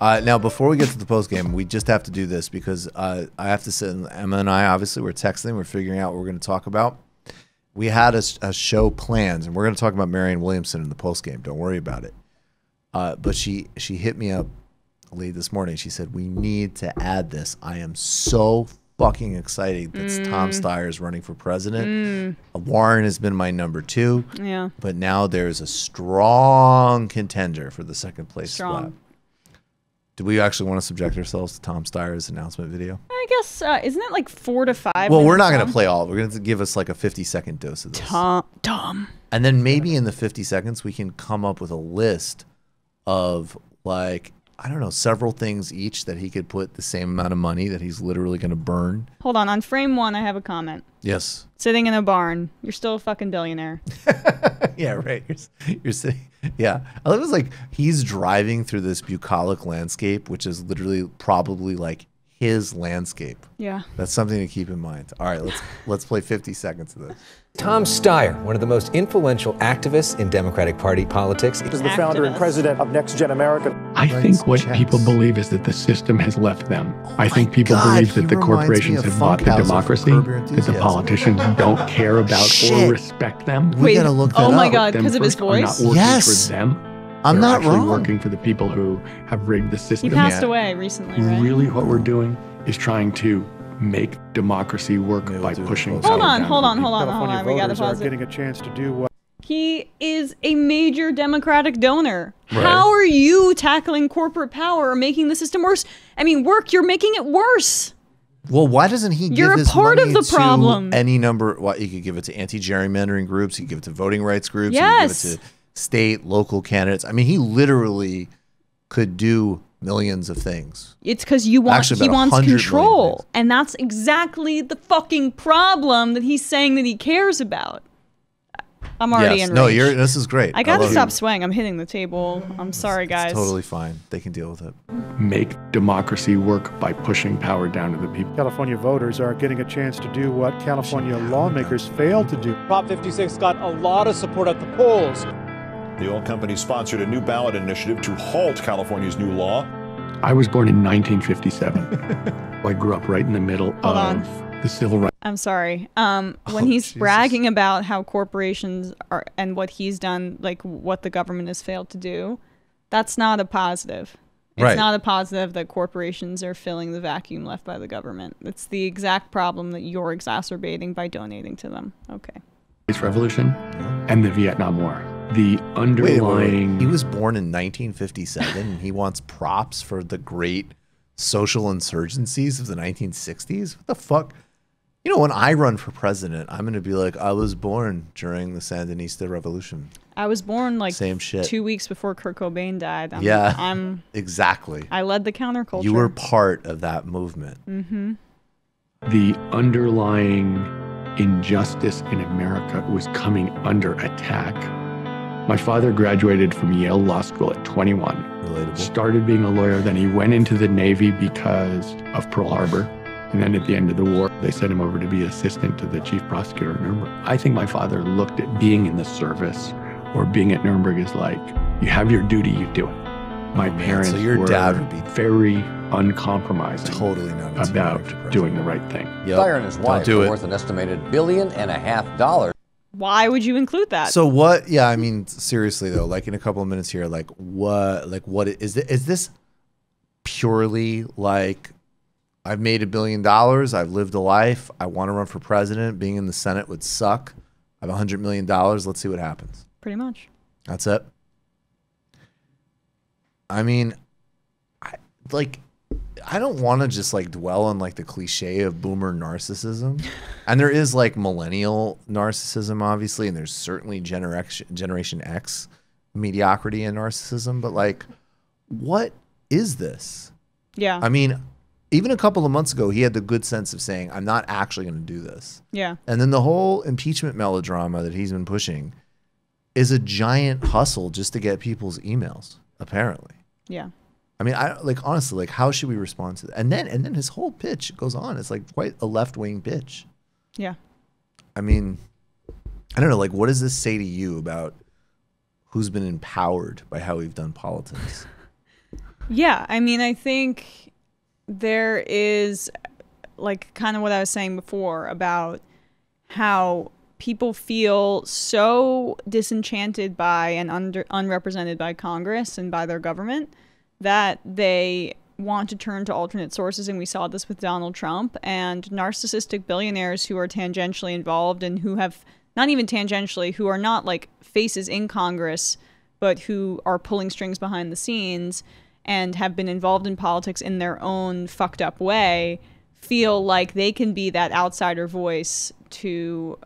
Now, before we get to the post game, we just have to do this because I have to sit. Emma and I, obviously, we're texting. We're figuring out what we're going to talk about. We had a show planned, and we're going to talk about Marianne Williamson in the post game. Don't worry about it. But she hit me up late this morning. She said, we need to add this. I am so fucking excited that Tom Steyer is running for president. Warren has been my number 2. Yeah. But now there's a strong contender for the second place spot. Do we actually want to subject ourselves to Tom Steyer's announcement video? I guess, isn't it like 4 to 5 Well, we're minutes not going long? to play all. We're going to give us like a 50-second dose of this. Tom. And then maybe in the 50 seconds, we can come up with a list of like, I don't know, several things each that he could put the same amount of money that he's literally going to burn. Hold on frame 1, I have a comment. Yes. Sitting in a barn. You're still a fucking billionaire. Yeah, right. You're sitting. Yeah. I love it was like he's driving through this bucolic landscape, which is literally probably like his landscape. Yeah. That's something to keep in mind. All right, let's play 50 seconds of this. Tom Steyer, one of the most influential activists in Democratic Party politics. Is the founder and president of Next Gen America. I think what people believe is that the system has left them. I think people believe that the corporations have bought the democracy, that the politicians don't care about or respect them. We gotta look that oh my up. God, because of his voice? Not working Yes. for them. I'm They're not actually wrong. working for the people who have rigged the system. He passed away recently, right? Really what we're doing is trying to make democracy work by pushing Hold power on, down hold to on, the hold on, hold on. We gotta Voters are pause it. getting a chance to do what He is a major Democratic donor. Right. How are you tackling corporate power or making the system worse? I mean, you're making it worse. Well, why doesn't he You're give a his part money of the to problem. any number? Well, he could give it to anti-gerrymandering groups. He could give it to voting rights groups. Yes. He could give it to state, local candidates. I mean, he literally could do millions of things. It's because he wants about 100 million control. things. And that's exactly the fucking problem that he's saying that he cares about. I'm already Yes. enraged. No, this is great. I gotta love stop it. swaying. I'm hitting the table. I'm sorry, guys. It's totally fine. They can deal with it. make democracy work by pushing power down to the people. California voters are getting a chance to do what California lawmakers failed to do. Prop 56 got a lot of support at the polls. The oil company sponsored a new ballot initiative to halt California's new law. I was born in 1957. I grew up right in the middle Hold of on. the civil rights. I'm sorry. When he's bragging about how corporations are and what he's done, like what the government has failed to do, that's not a positive. It's Right. not a positive that corporations are filling the vacuum left by the government. It's the exact problem that you're exacerbating by donating to them. Okay. Revolution and the Vietnam War. The underlying... He was born in 1957 and he wants props for the great social insurgencies of the 1960s? What the fuck? You know, when I run for president, I'm going to be like, I was born during the Sandinista Revolution. I was born like Same shit. 2 weeks before Kurt Cobain died. Exactly. I led the counterculture. You were part of that movement. Mm-hmm. The underlying injustice in America was coming under attack. My father graduated from Yale Law School at 21. Relatable. Started being a lawyer, then he went into the Navy because of Pearl Harbor. And then at the end of the war, they sent him over to be assistant to the chief prosecutor of Nuremberg. I think my father looked at being in the service or being at Nuremberg as like, you have your duty, you do it. My parents so your were dad would be very uncompromising totally not about doing the right thing. Yep. Steyer and his wife do are it. worth an estimated $1.5 billion. Why would you include that? So what? Yeah, I mean, seriously though, like in a couple of minutes here, like what is this purely like, I've made $1 billion, I've lived a life, I want to run for president, being in the Senate would suck, I have $100 million, let's see what happens. Pretty much. That's it. I mean, I don't want to just like dwell on like the cliche of boomer narcissism. And there is like millennial narcissism, obviously, and there's certainly Generation X mediocrity and narcissism. But like, what is this? Yeah. I mean, even a couple of months ago, he had the good sense of saying, I'm not actually going to do this. Yeah. And then the whole impeachment melodrama that he's been pushing is a giant hustle just to get people's emails, apparently. Yeah. I mean, honestly, like, how should we respond to that? And then his whole pitch goes on. It's like quite a left-wing pitch. Yeah. I mean, I don't know. Like, what does this say to you about who's been empowered by how we've done politics? Yeah, I mean, I think there is, like, kind of what I was saying before about how people feel so disenchanted by and unrepresented by Congress and by their government that they want to turn to alternate sources. And we saw this with Donald Trump and narcissistic billionaires who are tangentially involved and who have, not even tangentially, who are not like faces in Congress, but who are pulling strings behind the scenes and have been involved in politics in their own fucked up way, feel like they can be that outsider voice to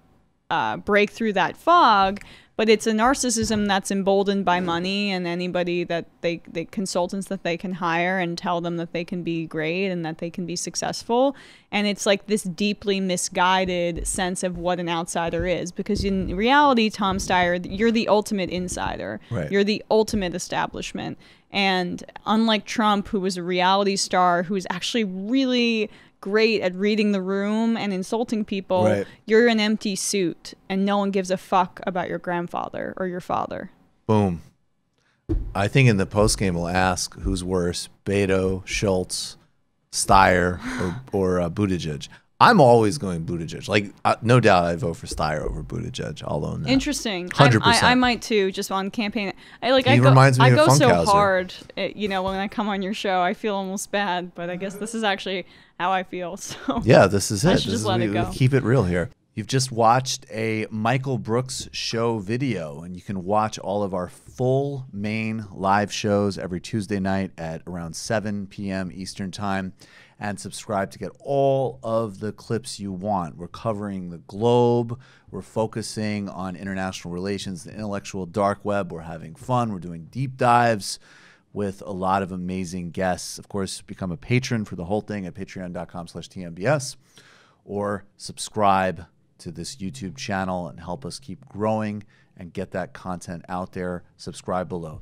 break through that fog. But it's a narcissism that's emboldened by money and anybody that they consultants that they can hire and tell them that they can be great and that they can be successful. And it's like this deeply misguided sense of what an outsider is, because in reality, Tom Steyer, you're the ultimate insider. Right. You're the ultimate establishment. And unlike Trump, who was a reality star, who's actually really great at reading the room and insulting people, right, you're an empty suit and no one gives a fuck about your grandfather or your father. Boom. I think in the post game we'll ask who's worse, Beto, Schultz, Steyer, or Buttigieg. I'm always going Buttigieg. Like, no doubt I'd vote for Steyer over Buttigieg. I'll own that. Interesting. 100%. I might too, just on campaign. He reminds me I of go so Funkhauser. hard, you know, when I come on your show, I feel almost bad, but I guess this is actually how I feel. So yeah, this is it. I should just let it go. Keep it real here. You've just watched a Michael Brooks show video, and you can watch all of our full main live shows every Tuesday night at around 7 p.m. Eastern Time, and subscribe to get all of the clips you want. We're covering the globe. We're focusing on international relations, the intellectual dark web. We're having fun. We're doing deep dives with a lot of amazing guests. Of course, become a patron for the whole thing at patreon.com/TMBS, or subscribe to this YouTube channel and help us keep growing and get that content out there. Subscribe below.